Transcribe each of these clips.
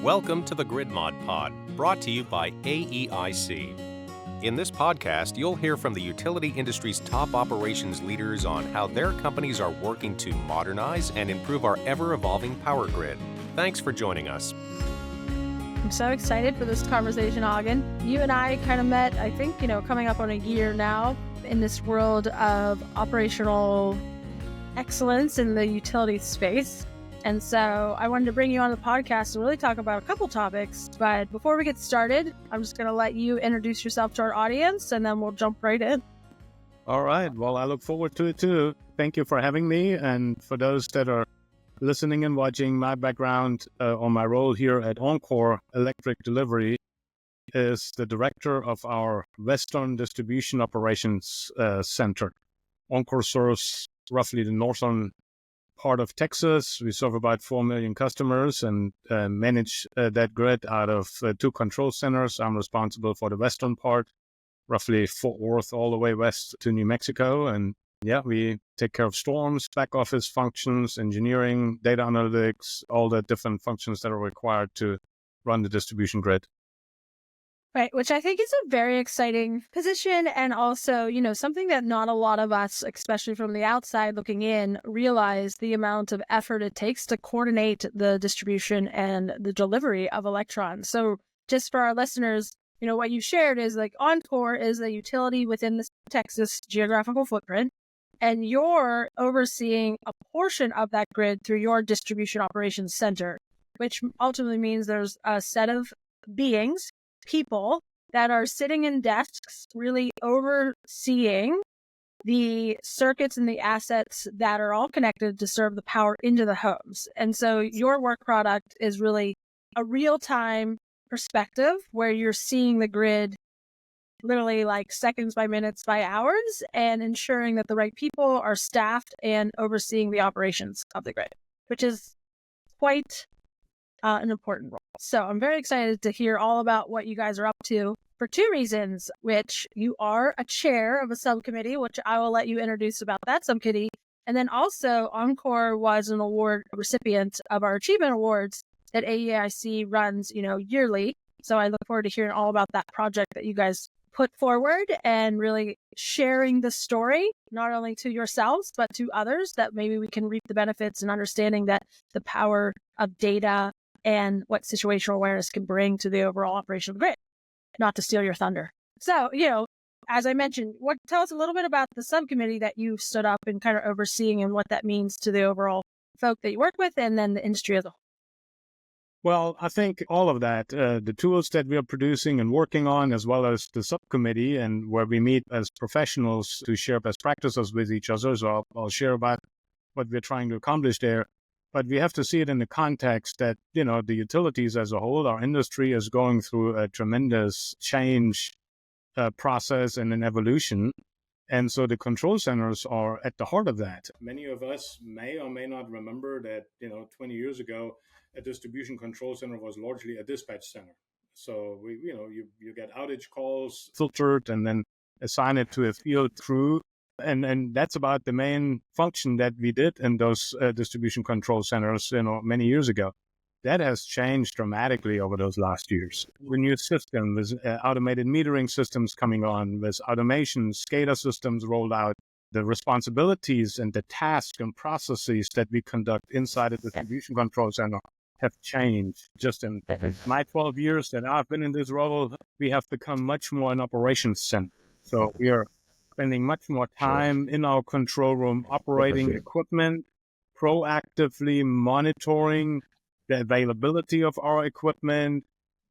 Welcome to the Grid Mod Pod, brought to you by AEIC. In this podcast, you'll hear from the utility industry's top operations leaders on how their companies are working to modernize and improve our ever-evolving power grid. Thanks for joining us. I'm so excited for this conversation, Hagen. You and I kind of met, I think, coming up on a year now in this world of operational excellence in the utility space. And so I wanted to bring you on the podcast and really talk about a couple topics. But before we get started, I'm just going to let you introduce yourself to our audience, and then we'll jump right in. All right. Well, I look forward to it too. Thank you for having me. And for those that are listening and watching, my background on my role here at Oncor Electric Delivery is the director of our Western Distribution Operations Center. Oncor serves roughly the northern part of Texas. We serve about 4 million customers and manage that grid out of 2 control centers. I'm responsible for the western part, roughly Fort Worth all the way west to New Mexico. And yeah, we take care of storms, back office functions, engineering, data analytics, all the different functions that are required to run the distribution grid. Right, which I think is a very exciting position, and also, something that not a lot of us, especially from the outside looking in, realize the amount of effort it takes to coordinate the distribution and the delivery of electrons. So just for our listeners, what you shared is like Oncor is a utility within the Texas geographical footprint, and you're overseeing a portion of that grid through your distribution operations center, which ultimately means there's a set of people that are sitting in desks really overseeing the circuits and the assets that are all connected to serve the power into the homes. And so your work product is really a real-time perspective where you're seeing the grid literally like seconds by minutes by hours and ensuring that the right people are staffed and overseeing the operations of the grid, which is quite an important role. So I'm very excited to hear all about what you guys are up to for 2 reasons, which you are a chair of a subcommittee, which I will let you introduce about that subcommittee. And then also Oncor was an award recipient of our achievement awards that AEIC runs, yearly. So I look forward to hearing all about that project that you guys put forward and really sharing the story, not only to yourselves, but to others, that maybe we can reap the benefits and understanding that the power of data and what situational awareness can bring to the overall operation of the grid, not to steal your thunder. So, as I mentioned, tell us a little bit about the subcommittee that you stood up and kind of overseeing and what that means to the overall folk that you work with and then the industry as a whole. Well, I think all of that, the tools that we are producing and working on, as well as the subcommittee and where we meet as professionals to share best practices with each other. So I'll share about what we're trying to accomplish there. But we have to see it in the context that, the utilities as a whole, our industry is going through a tremendous change process and an evolution. And so the control centers are at the heart of that. Many of us may or may not remember that, 20 years ago, a distribution control center was largely a dispatch center. So, you get outage calls filtered and then assign it to a field crew. And that's about the main function that we did in those distribution control centers, many years ago. That has changed dramatically over those last years. The new system with automated metering systems coming on, with automation, SCADA systems rolled out. The responsibilities and the tasks and processes that we conduct inside a distribution control center have changed. Just in my 12 years that I've been in this role, we have become much more an operations center. So we are spending much more time in our control room, operating equipment, proactively monitoring the availability of our equipment,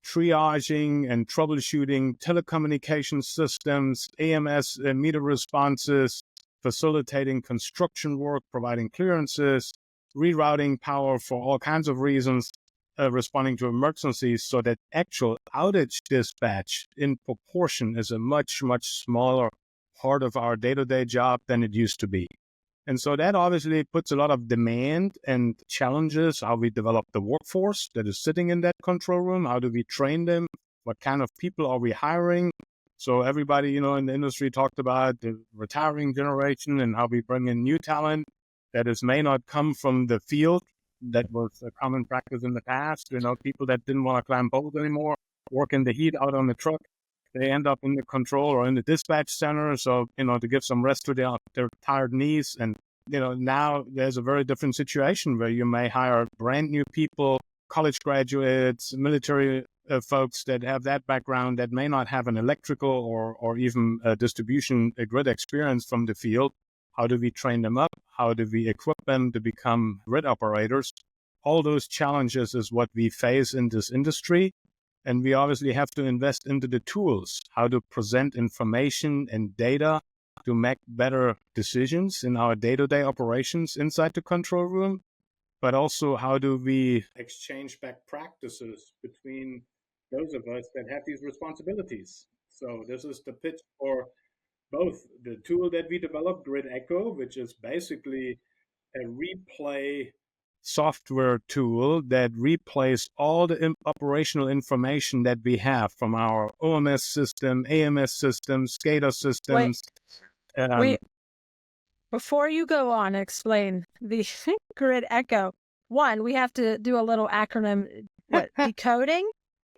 triaging and troubleshooting telecommunication systems, AMS meter responses, facilitating construction work, providing clearances, rerouting power for all kinds of reasons, responding to emergencies, so that actual outage dispatch in proportion is a much, much smaller part of our day-to-day job than it used to be. And so that obviously puts a lot of demand and challenges, how we develop the workforce that is sitting in that control room, how do we train them, what kind of people are we hiring. So everybody, in the industry talked about the retiring generation and how we bring in new talent that may not come from the field that was a common practice in the past. People that didn't want to climb poles anymore, work in the heat out on the truck, they end up in the control or in the dispatch center. So, to give some rest to their tired knees. And, now there's a very different situation where you may hire brand new people, college graduates, military folks that have that background that may not have an electrical or even a distribution grid experience from the field. How do we train them up? How do we equip them to become grid operators? All those challenges is what we face in this industry. And we obviously have to invest into the tools, how to present information and data to make better decisions in our day-to-day operations inside the control room. But also, how do we exchange best practices between those of us that have these responsibilities? So this is the pitch for both the tool that we developed, Grid Echo, which is basically a replay software tool that replays all the operational information that we have from our OMS system, AMS systems, SCADA systems. Wait. Before you go on, explain the Grid Echo. One, we have to do a little acronym, decoding,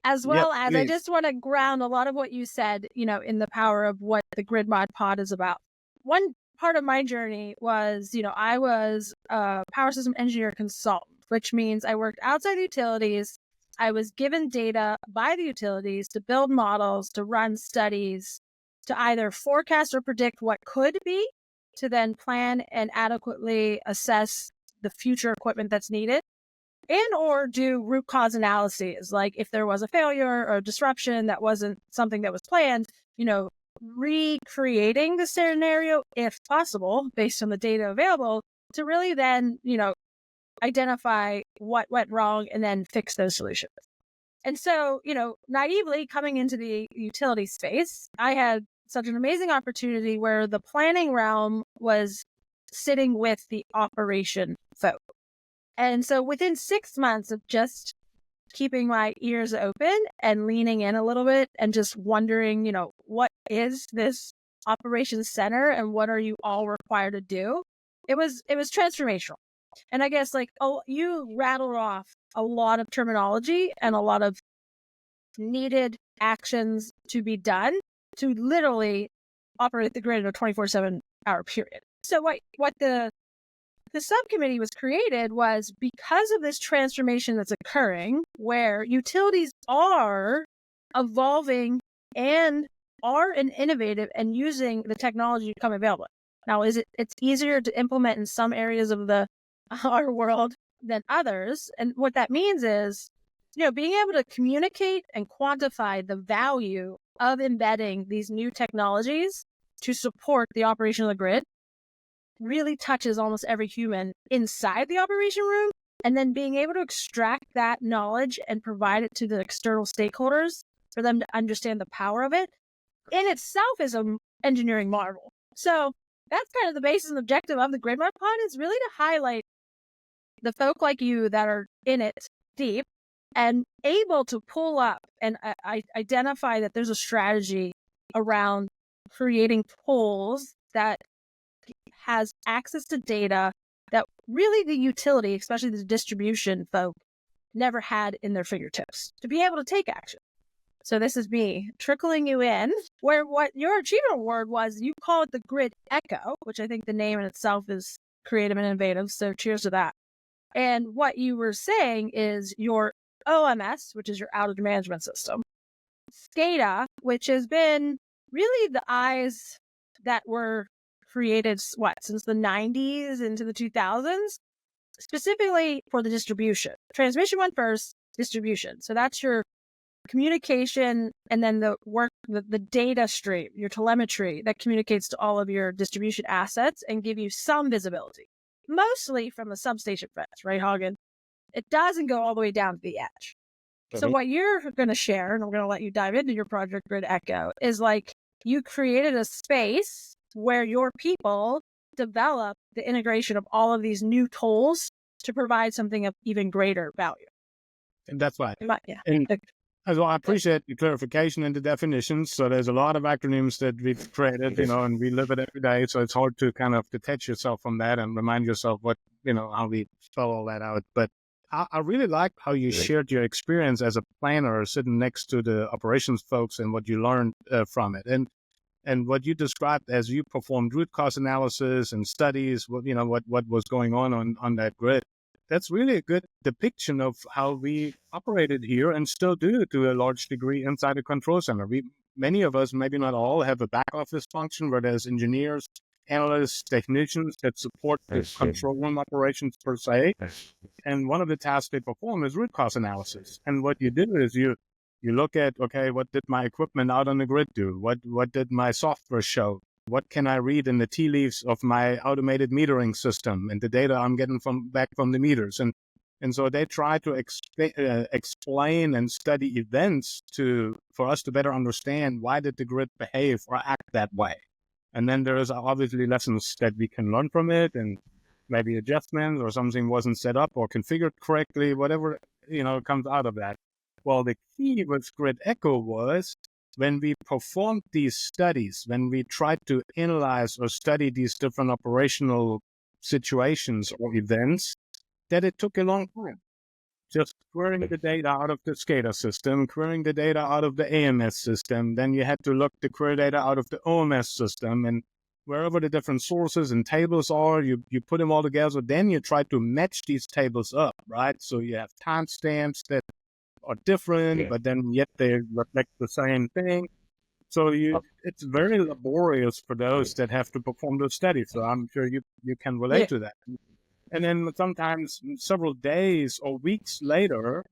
as well as please. I just want to ground a lot of what you said, in the power of what the Grid Mod Pod is about. One part of my journey was, I was a power system engineer consultant, which means I worked outside the utilities. I was given data by the utilities to build models, to run studies, to either forecast or predict what could be, to then plan and adequately assess the future equipment that's needed, and or do root cause analyses. Like if there was a failure or a disruption that wasn't something that was planned, recreating the scenario, if possible, based on the data available, to really then, identify what went wrong and then fix those solutions. And so, naively coming into the utility space, I had such an amazing opportunity where the planning realm was sitting with the operation folk. And so within 6 months of just keeping my ears open and leaning in a little bit and just wondering, what is this operations center and what are you all required to do? It was transformational. And I guess you rattled off a lot of terminology and a lot of needed actions to be done to literally operate the grid in a 24/7 hour period. So what the subcommittee was created was because of this transformation that's occurring, where utilities are evolving and are innovative and using the technology to become available. Now, it's easier to implement in some areas of our world than others. And what that means is, being able to communicate and quantify the value of embedding these new technologies to support the operation of the grid really touches almost every human inside the operation room. And then being able to extract that knowledge and provide it to the external stakeholders for them to understand the power of it in itself is an engineering marvel. So that's kind of the basis and objective of the Grid Mod Pod, is really to highlight the folk like you that are in it deep and able to pull up and identify that there's a strategy around creating tools that has access to data that really the utility, especially the distribution folk, never had in their fingertips to be able to take action. So this is me trickling you in, where what your achievement award was, you call it the Grid Echo, which I think the name in itself is creative and innovative. So cheers to that. And what you were saying is your OMS, which is your outage management system, SCADA, which has been really the eyes that were created, since the 90s into the 2000s, specifically for the distribution. Transmission went first, distribution. So that's your communication and then the data stream, your telemetry that communicates to all of your distribution assets and give you some visibility, mostly from the substation fence, right, Hagen? It doesn't go all the way down to the edge. Mm-hmm. So what you're going to share, and I'm going to let you dive into your project Grid Echo, is you created a space where your people develop the integration of all of these new tools to provide something of even greater value. And that's right. Yeah. And Well, I appreciate the clarification and the definitions. So there's a lot of acronyms that we've created, and we live it every day. So it's hard to kind of detach yourself from that and remind yourself how we spell all that out. But I really like how you shared your experience as a planner sitting next to the operations folks and what you learned from it. And what you described as you performed root cause analysis and studies, what was going on that grid. That's really a good depiction of how we operated here and still do to a large degree inside the control center. Many of us, maybe not all, have a back office function where there's engineers, analysts, technicians that support the control room operations per se. And one of the tasks they perform is root cause analysis. And what you do is you look at, okay, what did my equipment out on the grid do? What did my software show? What can I read in the tea leaves of my automated metering system and the data I'm getting back from the meters? And so they try to explain and study events for us to better understand why did the grid behave or act that way. And then there is obviously lessons that we can learn from it, and maybe adjustments or something wasn't set up or configured correctly, whatever comes out of that. Well, the key with Grid Echo was when we performed these studies, when we tried to analyze or study these different operational situations or events, that it took a long time. Just querying the data out of the SCADA system, querying the data out of the AMS system, then you had to look the query data out of the OMS system, and wherever the different sources and tables are, you put them all together, then you try to match these tables up, right? So you have timestamps that are different, but then yet they reflect the same thing. So it's very laborious for those that have to perform those studies. So I'm sure you can relate to that. And then sometimes several days or weeks later,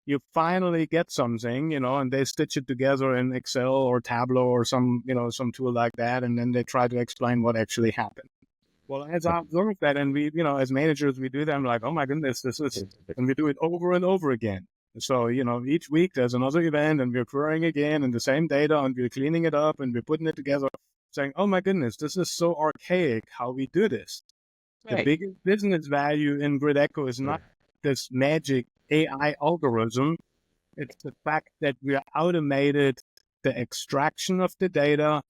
you finally get something, and they stitch it together in Excel or Tableau or some tool like that, and then they try to explain what actually happened. Well, as I observed that, and we, as managers, we do that, I'm like, oh my goodness, this is, and we do it over and over again. So, each week there's another event and we're querying again and the same data and we're cleaning it up and we're putting it together, saying, oh my goodness, this is so archaic how we do this. Right. The biggest business value in Grid Echo is not this magic AI algorithm. It's the fact that we automated the extraction of the data,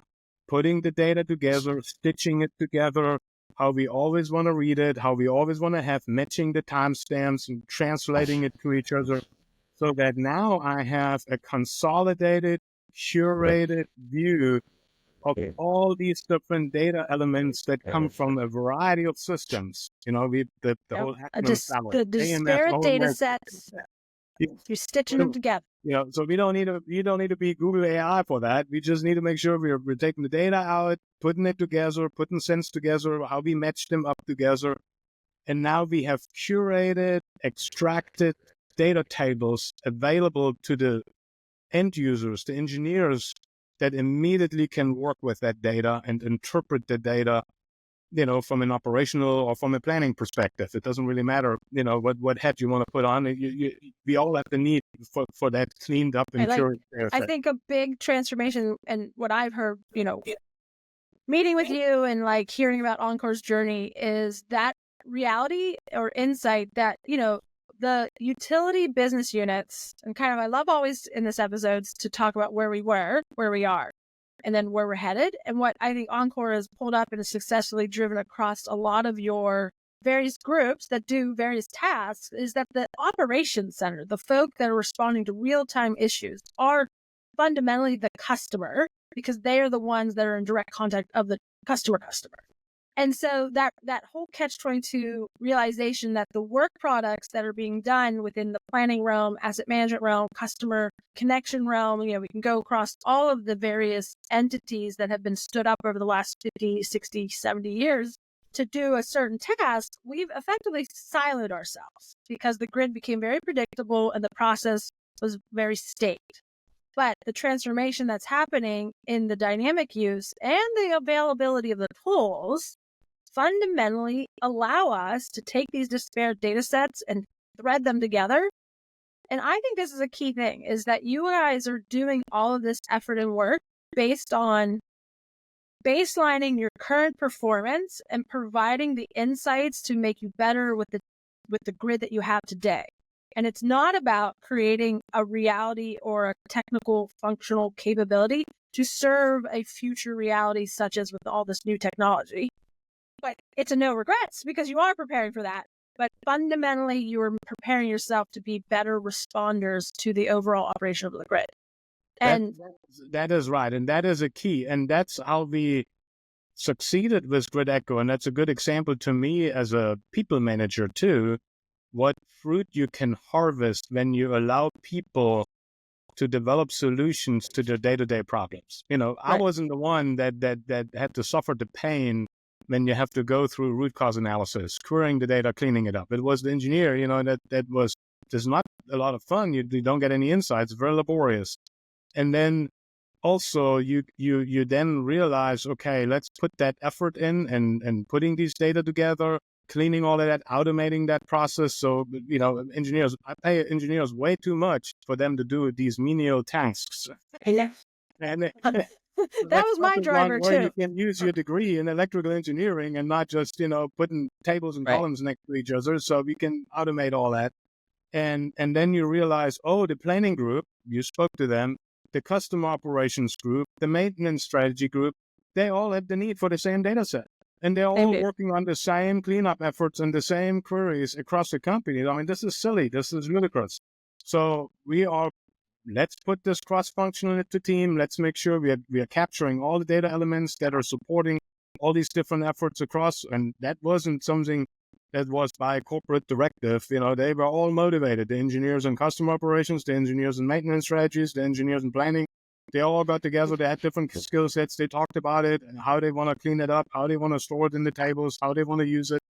putting the data together, stitching it together, how we always want to read it, how we always want to have matching the timestamps and translating it to each other, so that now I have a consolidated, curated view of all these different data elements that come from a variety of systems. The whole the disparate data sets. You're stitching them together. So you don't need to be Google AI for that. We just need to make sure we're taking the data out, putting it together, putting sense together, how we match them up together. And now we have curated, extracted data tables available to the end users, the engineers, that immediately can work with that data and interpret the data, from an operational or from a planning perspective. It doesn't really matter, what hat you want to put on. We all have the need for that cleaned up and curated data set. I think a big transformation, and what I've heard, meeting with you and hearing about Oncor's journey, is that reality or insight that, the utility business units, and I love always in this episodes to talk about where we were, where we are, and then where we're headed. And what I think Oncor has pulled up and has successfully driven across a lot of your various groups that do various tasks is that the operations center, the folk that are responding to real-time issues, are fundamentally the customer, because they are the ones that are in direct contact of the customer. And so that whole catch-22 realization that the work products that are being done within the planning realm, asset management realm, customer connection realm, we can go across all of the various entities that have been stood up over the last 50, 60, 70 years to do a certain task. We've effectively siloed ourselves because the grid became very predictable and the process was very staked. But the transformation that's happening in the dynamic use and the availability of the tools fundamentally allow us to take these disparate data sets and thread them together. And I think this is a key thing, is that you guys are doing all of this effort and work based on baselining your current performance and providing the insights to make you better with the grid that you have today. And it's not about creating a reality or a technical functional capability to serve a future reality, such as with all this new technology. But it's a no regrets because you are preparing for that. But fundamentally, you are preparing yourself to be better responders to the overall operation of the grid. And that is right. And that is a key. And that's how we succeeded with Grid Echo. And that's a good example to me as a people manager too, what fruit you can harvest when you allow people to develop solutions to their day-to-day problems. I wasn't the one that had to suffer the pain when you have to go through root cause analysis, querying the data, cleaning it up. It was the engineer, that was just not a lot of fun. You don't get any insights, very laborious. And then also you then realize, okay, let's put that effort in and putting these data together, cleaning all of that, automating that process. So, engineers, I pay engineers way too much for them to do these menial tasks. Yeah. And that was my driver where too. you can use your degree in electrical engineering and not just, putting tables and columns next to each other. So we can automate all that. And then you realize, the planning group, you spoke to them, the customer operations group, the maintenance strategy group, they all have the need for the same data set. And they're all working on the same cleanup efforts and the same queries across the company. I mean, this is silly. This is ludicrous. So let's put this cross-functional into team. Let's make sure we are capturing all the data elements that are supporting all these different efforts across. And that wasn't something that was by corporate directive. They were all motivated. The engineers in customer operations, the engineers in maintenance strategies, the engineers in planning. They all got together. They had different skill sets. They talked about it and how they want to clean it up, how they want to store it in the tables, how they want to use it.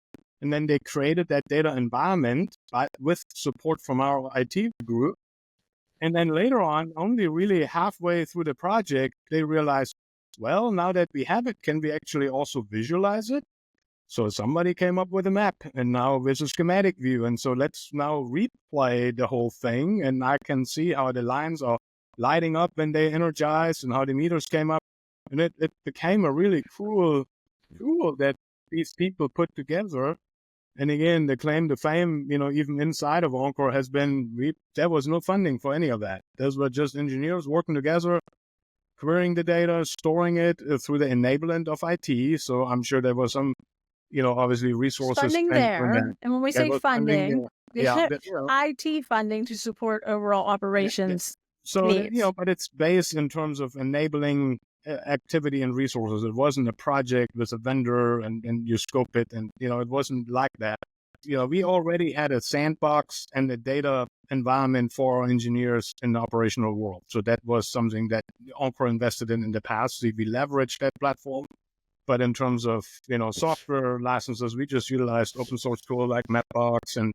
And then they created that data environment with support from our IT group. And then later on, only really halfway through the project, they realized, well, now that we have it, can we actually also visualize it? So somebody came up with a map and now there's a schematic view. And so let's now replay the whole thing. And I can see how the lines are lighting up when they energized and how the meters came up. And it became a really cool tool that these people put together. And again, the claim to fame, even inside of Oncor has been, there was no funding for any of that. Those were just engineers working together, querying the data, storing it through the enablement of IT. So I'm sure there was some, obviously resources. Funding there. And when we say funding, IT funding to support overall operations. So, but it's based in terms of enabling activity and resources. It wasn't a project with a vendor and you scope it. And, it wasn't like that. We already had a sandbox and a data environment for our engineers in the operational world. So that was something that Oncor invested in the past. So we leveraged that platform. But in terms of, software licenses, we just utilized open source tool like Mapbox and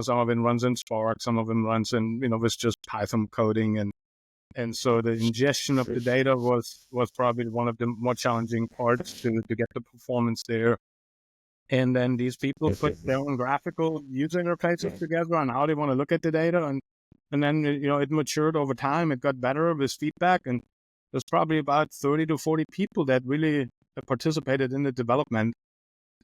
some of it runs in Spark, some of them runs in, with just Python coding. And so the ingestion of the data was probably one of the more challenging parts to get the performance there. And then these people put their own graphical user interfaces together on how they want to look at the data. And then, it matured over time. It got better with feedback. And there's probably about 30 to 40 people that really participated in the development.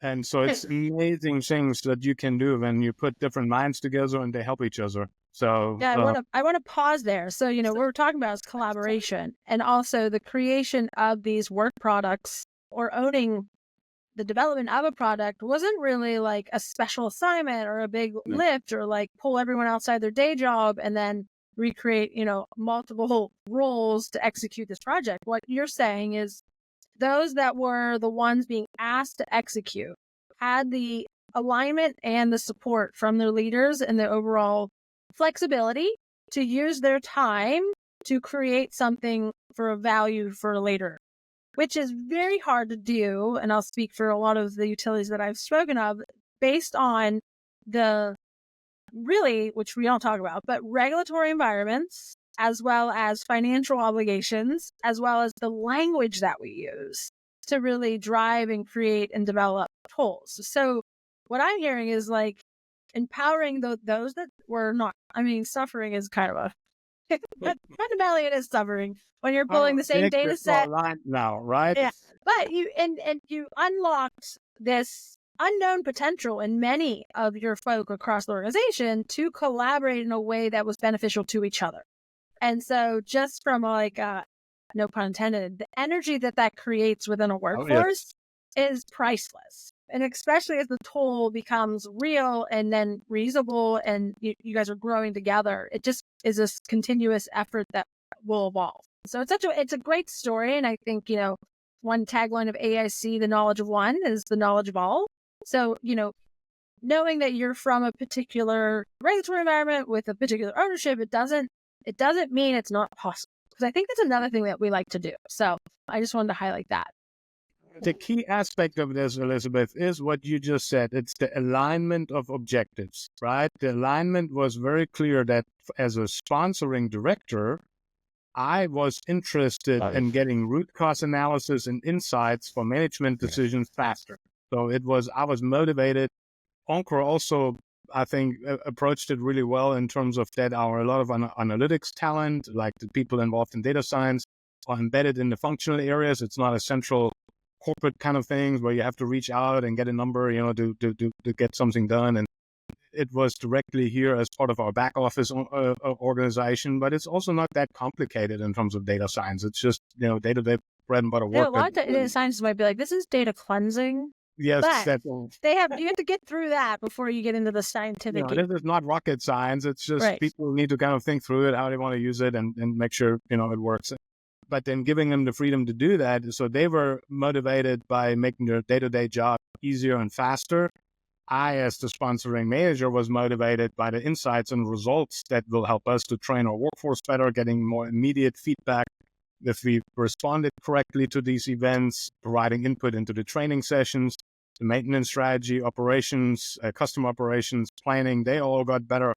And so it's amazing things that you can do when you put different minds together and they help each other. So I want to pause there. So, what we're talking about is collaboration and also the creation of these work products or owning the development of a product wasn't really like a special assignment or a big lift or like pull everyone outside their day job and then recreate, multiple roles to execute this project. What you're saying is those that were the ones being asked to execute had the alignment and the support from their leaders and the overall flexibility to use their time to create something for a value for later, which is very hard to do. And I'll speak for a lot of the utilities that I've spoken of based on the really, which we don't talk about, but regulatory environments, as well as financial obligations, as well as the language that we use to really drive and create and develop tools. So what I'm hearing is like empowering those that were not, suffering is kind of a, fundamentally it is suffering when you're pulling the same data set. Now, right? Yeah. But you unlocked this unknown potential in many of your folk across the organization to collaborate in a way that was beneficial to each other. And so just from like, no pun intended, the energy that creates within a workforce is priceless. And especially as the tool becomes real and then reusable and you guys are growing together, it just is this continuous effort that will evolve. So it's a great story. And I think, one tagline of AEIC, the knowledge of one is the knowledge of all. So, knowing that you're from a particular regulatory environment with a particular ownership, it doesn't mean it's not possible. Because I think that's another thing that we like to do. So I just wanted to highlight that. The key aspect of this, Elizabeth, is what you just said. It's the alignment of objectives, right? The alignment was very clear that as a sponsoring director, I was interested in getting root cause analysis and insights for management decisions faster. So I was motivated. Oncor also, I think, approached it really well in terms of that a lot of analytics talent, like the people involved in data science, are embedded in the functional areas. It's not a central corporate kind of things where you have to reach out and get a number, to get something done. And it was directly here as part of our back office organization, but it's also not that complicated in terms of data science. It's just, day-to-day bread and butter work. A lot of data scientists might be like, this is data cleansing. Yes, but you have to get through that before you get into the scientific. This is not rocket science. It's just people need to kind of think through it, how they want to use it, and make sure, it works. But then giving them the freedom to do that. So they were motivated by making their day-to-day job easier and faster. I, as the sponsoring manager, was motivated by the insights and results that will help us to train our workforce better, getting more immediate feedback if we responded correctly to these events, providing input into the training sessions, the maintenance strategy, operations, customer operations, planning. They all got better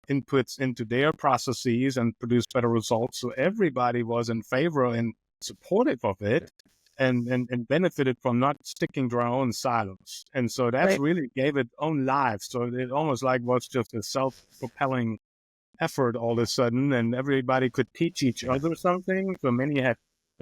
inputs into their processes and produced better results. So everybody was in favor and supportive of it and benefited from not sticking to our own silos. And so that's really gave it own life. So it almost like was just a self-propelling effort all of a sudden, and everybody could teach each other something. So many had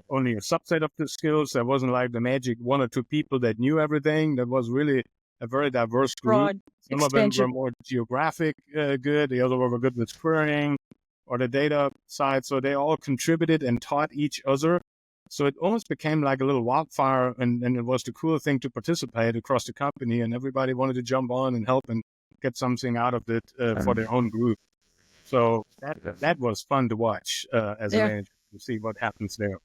only a subset of the skills. There wasn't like the magic one or two people that knew everything. That was really a very diverse group. Broad Some expansion. of them were more geographic good. The other were good with querying or the data side. So they all contributed and taught each other. So it almost became like a little wildfire, and it was the cool thing to participate across the company, and everybody wanted to jump on and help and get something out of it for their own group. So that was fun to watch as a manager, to see what happens there.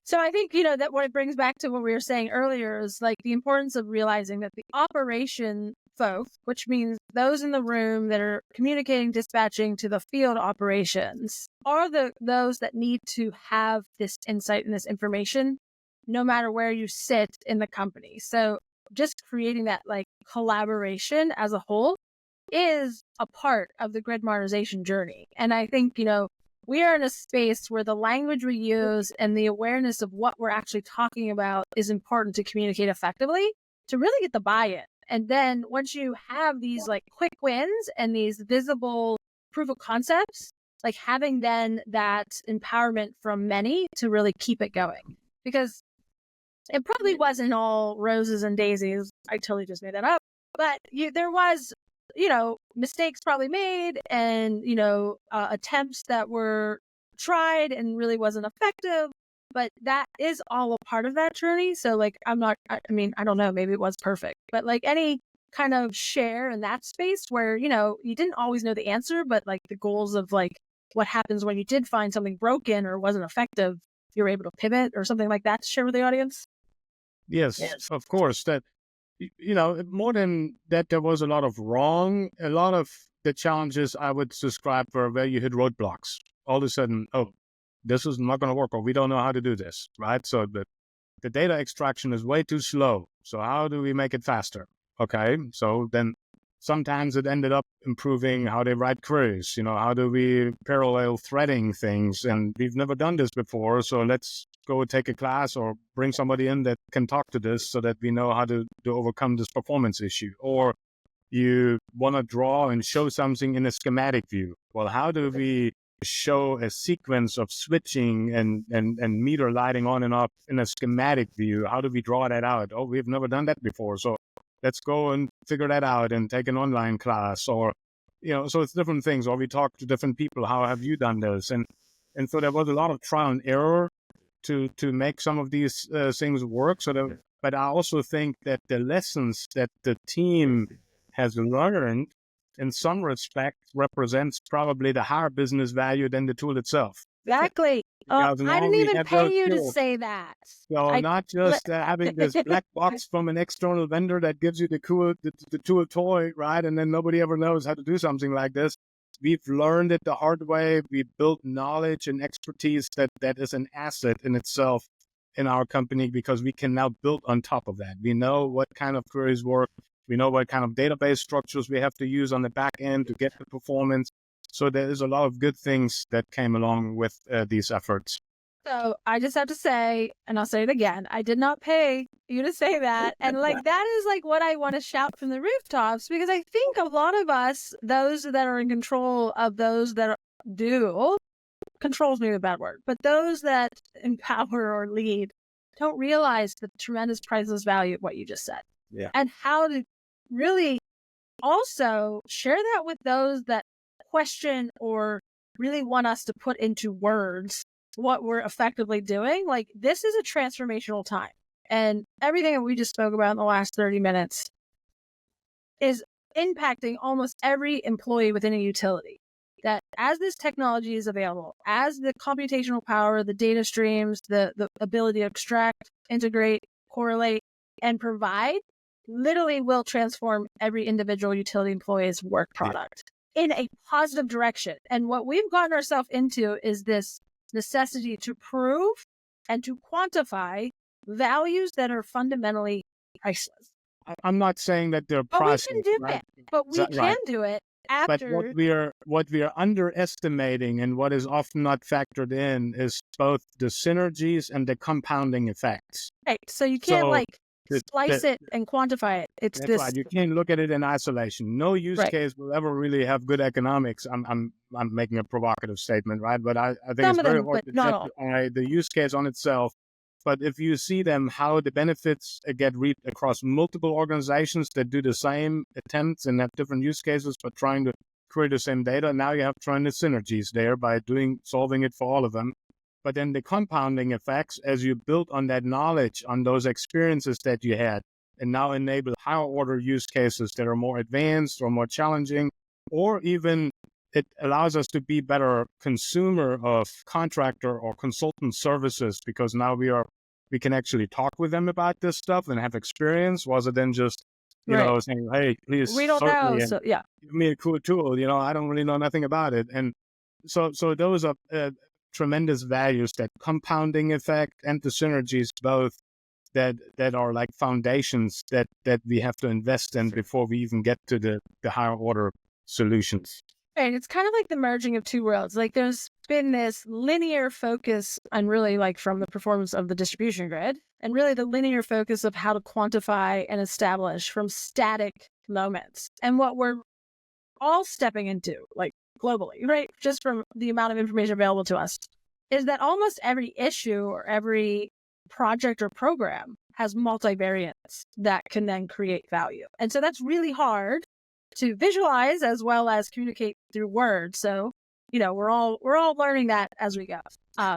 So I think, that what it brings back to what we were saying earlier is like the importance of realizing that the operation folk, which means those in the room that are communicating, dispatching to the field operations, are those that need to have this insight and this information, no matter where you sit in the company. So just creating that like collaboration as a whole is a part of the grid modernization journey. And I think, we are in a space where the language we use and the awareness of what we're actually talking about is important to communicate effectively to really get the buy-in. And then once you have these like quick wins and these visible proof of concepts, like having then that empowerment from many to really keep it going. Because it probably wasn't all roses and daisies. I totally just made that up. But there was mistakes probably made and, attempts that were tried and really wasn't effective, but that is all a part of that journey. So like, I don't know, maybe it was perfect, but like any kind of share in that space where, you didn't always know the answer, but like the goals of like what happens when you did find something broken or wasn't effective, you were able to pivot or something like that to share with the audience. Yes. Of course. That, more than that, there was a lot of the challenges I would describe were where you hit roadblocks. All of a sudden, this is not going to work, or we don't know how to do this, right? So the data extraction is way too slow. So how do we make it faster? Okay. So then sometimes it ended up improving how they write queries. How do we parallel threading things? And we've never done this before. So let's go take a class or bring somebody in that can talk to this so that we know how to overcome this performance issue. Or you want to draw and show something in a schematic view. Well, how do we show a sequence of switching and meter lighting on and off in a schematic view? How do we draw that out? We've never done that before. So let's go and figure that out and take an online class, or, so it's different things. Or we talk to different people. How have you done this? And so there was a lot of trial and error to make some of these things work. But I also think that the lessons that the team has learned in some respects represents probably the higher business value than the tool itself. Exactly. I didn't even pay you to say that. So not just having this black box from an external vendor that gives you the tool toy, right? And then nobody ever knows how to do something like this. We've learned it the hard way. We built knowledge and expertise that is an asset in itself in our company, because we can now build on top of that. We know what kind of queries work. We know what kind of database structures we have to use on the back end to get the performance. So there is a lot of good things that came along with these efforts. So I just have to say, and I'll say it again, I did not pay you to say that. And that is what I want to shout from the rooftops, because I think a lot of us, those that are in control of those that do, control is maybe a bad word, but those that empower or lead don't realize the tremendous priceless value of what you just said. Yeah. And how to really also share that with those that question or really want us to put into words what we're effectively doing. This is a transformational time. And everything that we just spoke about in the last 30 minutes is impacting almost every employee within a utility. That as this technology is available, as the computational power, the data streams, the ability to extract, integrate, correlate, and provide literally will transform every individual utility employee's work product in a positive direction. And what we've gotten ourselves into is this necessity to prove and to quantify values that are fundamentally priceless. I'm not saying that they're priceless. We can do it, but we can do it after. But what we are underestimating, and what is often not factored in, is both the synergies and the compounding effects. Right. So you can't slice it and quantify it. It's this. Right. You can't look at it in isolation. No use case will ever really have good economics. I'm making a provocative statement, right? But I think it's very hard to justify the use case on itself. But if you see them, how the benefits get reaped across multiple organizations that do the same attempts and have different use cases, but trying to create the same data, now you have tremendous synergies there by solving it for all of them. But then the compounding effects, as you build on that knowledge, on those experiences that you had, and now enable higher order use cases that are more advanced or more challenging, or even it allows us to be better consumer of contractor or consultant services, because now we can actually talk with them about this stuff and have experience, rather than just saying, hey, please, we don't know, so give me a cool tool. I don't really know nothing about it. And so those are tremendous values, that compounding effect and the synergies, both that are like foundations that we have to invest in before we even get to the higher order solutions. Right. It's kind of like the merging of two worlds. There's been this linear focus on really from the performance of the distribution grid, and really the linear focus of how to quantify and establish from static moments. And what we're all stepping into, globally, right? Just from the amount of information available to us, is that almost every issue or every project or program has multivariates that can then create value. And so that's really hard to visualize as well as communicate through words. So, we're all learning that as we go.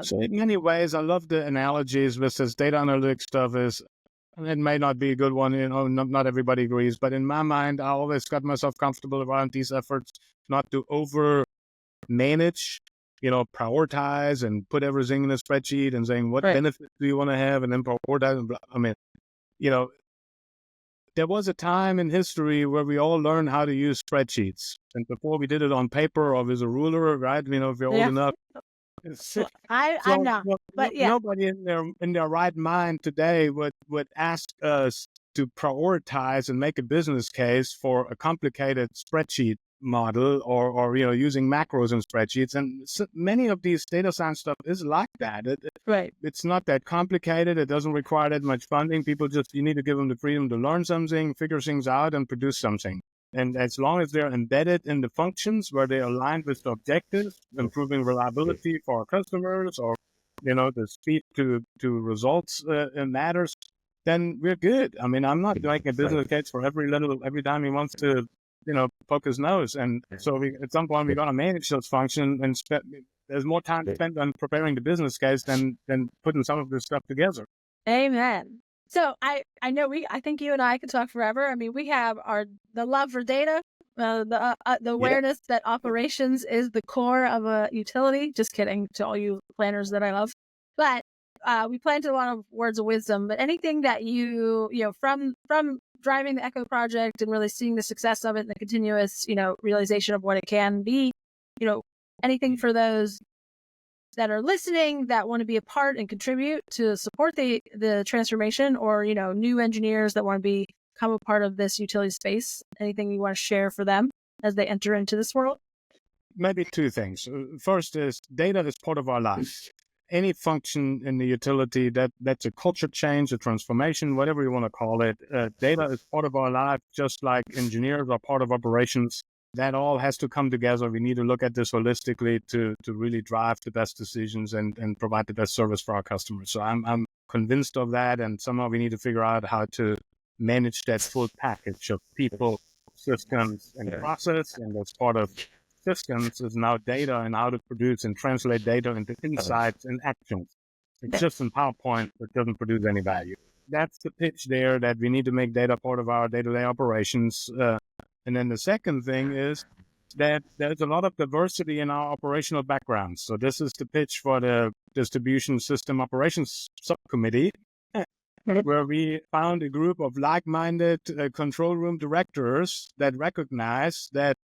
So in many ways, I love the analogies with this data analytics stuff. It may not be a good one, not everybody agrees, but in my mind, I always got myself comfortable around these efforts not to over manage, prioritize and put everything in a spreadsheet and saying, what benefits do you want to have? And then prioritize. I mean, there was a time in history where we all learned how to use spreadsheets. And before we did it on paper or with a ruler, right? If you're old enough. I'm not. But nobody in their right mind today would ask us to prioritize and make a business case for a complicated spreadsheet model or using macros in spreadsheets. And so many of these data science stuff is like that. It's not that complicated. It doesn't require that much funding. People you need to give them the freedom to learn something, figure things out, and produce something. And as long as they're embedded in the functions where they're aligned with the objectives, improving reliability for our customers, or the speed to results matters, then we're good. I mean, I'm not making a business case for every time he wants to, poke his nose. And so at some point, we're going to manage those functions and there's more time spent on preparing the business case than putting some of this stuff together. Amen. So I know I think you and I could talk forever. I mean, we have the love for data, the awareness that operations is the core of a utility. Just kidding to all you planners that I love. But we planted a lot of words of wisdom. But anything that you from driving the Echo project and really seeing the success of it and the continuous realization of what it can be, anything for those that are listening that want to be a part and contribute to support the transformation, or new engineers that want to become a part of this utility space, anything you want to share for them as they enter into this world? Maybe two things. First is data is part of our life. Any function in the utility that's a culture change, a transformation, whatever you want to call it, data is part of our life, just like engineers are part of operations. That all has to come together. We need to look at this holistically to really drive the best decisions and provide the best service for our customers. So I'm convinced of that, and somehow we need to figure out how to manage that full package of people, systems, and process. And as part of systems is now data and how to produce and translate data into insights and actions. It's just in PowerPoint that doesn't produce any value. That's the pitch there, that we need to make data part of our day-to-day operations. And then the second thing is that there's a lot of diversity in our operational backgrounds. So this is the pitch for the Distribution System Operations Subcommittee, where we found a group of like-minded control room directors that recognize that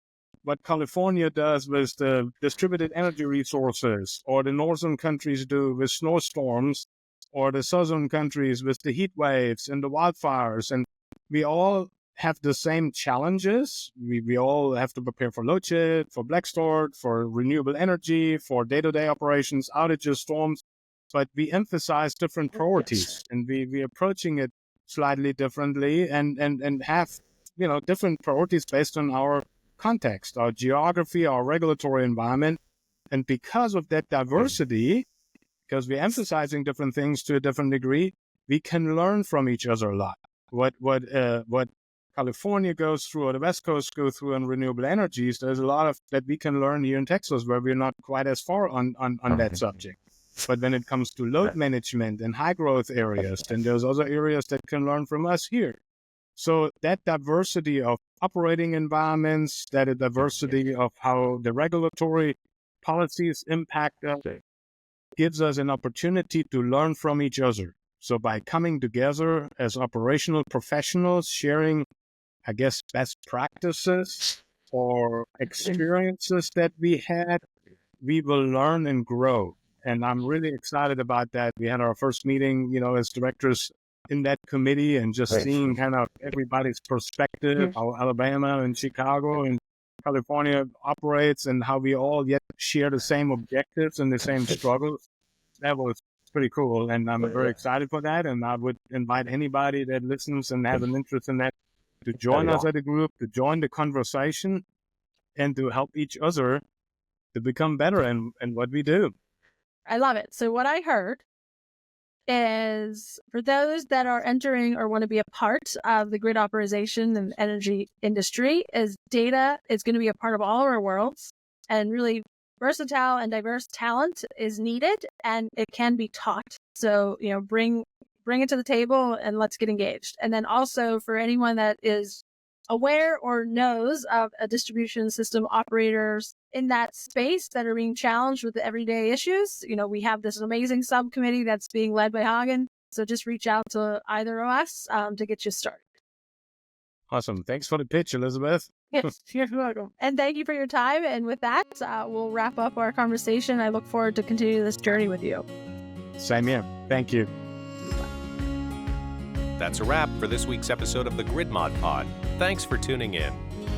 what California does with the distributed energy resources, or the northern countries do with snowstorms, or the southern countries with the heat waves and the wildfires, and we all have the same challenges. We all have to prepare for load shed, for black start, for renewable energy, for day-to-day operations, outages, storms, but we emphasize different priorities, and we're approaching it slightly differently and have, different priorities based on our context, our geography, our regulatory environment. And because of that diversity, because we're emphasizing different things to a different degree, we can learn from each other a lot. What California goes through, or the West Coast go through in renewable energies, there's a lot of that we can learn here in Texas, where we're not quite as far on that subject. But when it comes to load management in high growth areas, then there's other areas that can learn from us here. So that diversity of operating environments, that diversity of how the regulatory policies impact us, gives us an opportunity to learn from each other. So by coming together as operational professionals, sharing, I guess, best practices or experiences that we had, we will learn and grow. And I'm really excited about that. We had our first meeting, as directors in that committee, and just seeing kind of everybody's perspective, how Alabama and Chicago and California operates, and how we all yet share the same objectives and the same struggles. That was pretty cool, and I'm very excited for that. And I would invite anybody that listens and has an interest in that to join us as a group, to join the conversation, and to help each other to become better in what we do. I love it. So what I heard is, for those that are entering or want to be a part of the grid optimization and energy industry, is data is going to be a part of all of our worlds, and really versatile and diverse talent is needed, and it can be taught. So, bring it to the table and let's get engaged. And then also, for anyone that is aware or knows of a distribution system operators in that space that are being challenged with the everyday issues, we have this amazing subcommittee that's being led by Hagen. So just reach out to either of us to get you started. Awesome. Thanks for the pitch, Elizabeth. Yes, you're welcome. And thank you for your time. And with that, we'll wrap up our conversation. I look forward to continuing this journey with you. Same here. Thank you. That's a wrap for this week's episode of the Grid Mod Pod. Thanks for tuning in.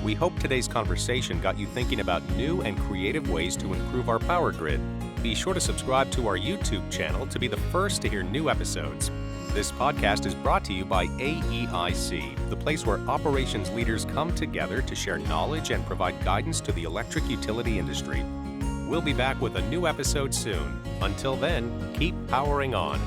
We hope today's conversation got you thinking about new and creative ways to improve our power grid. Be sure to subscribe to our YouTube channel to be the first to hear new episodes. This podcast is brought to you by AEIC, the place where operations leaders come together to share knowledge and provide guidance to the electric utility industry. We'll be back with a new episode soon. Until then, keep powering on.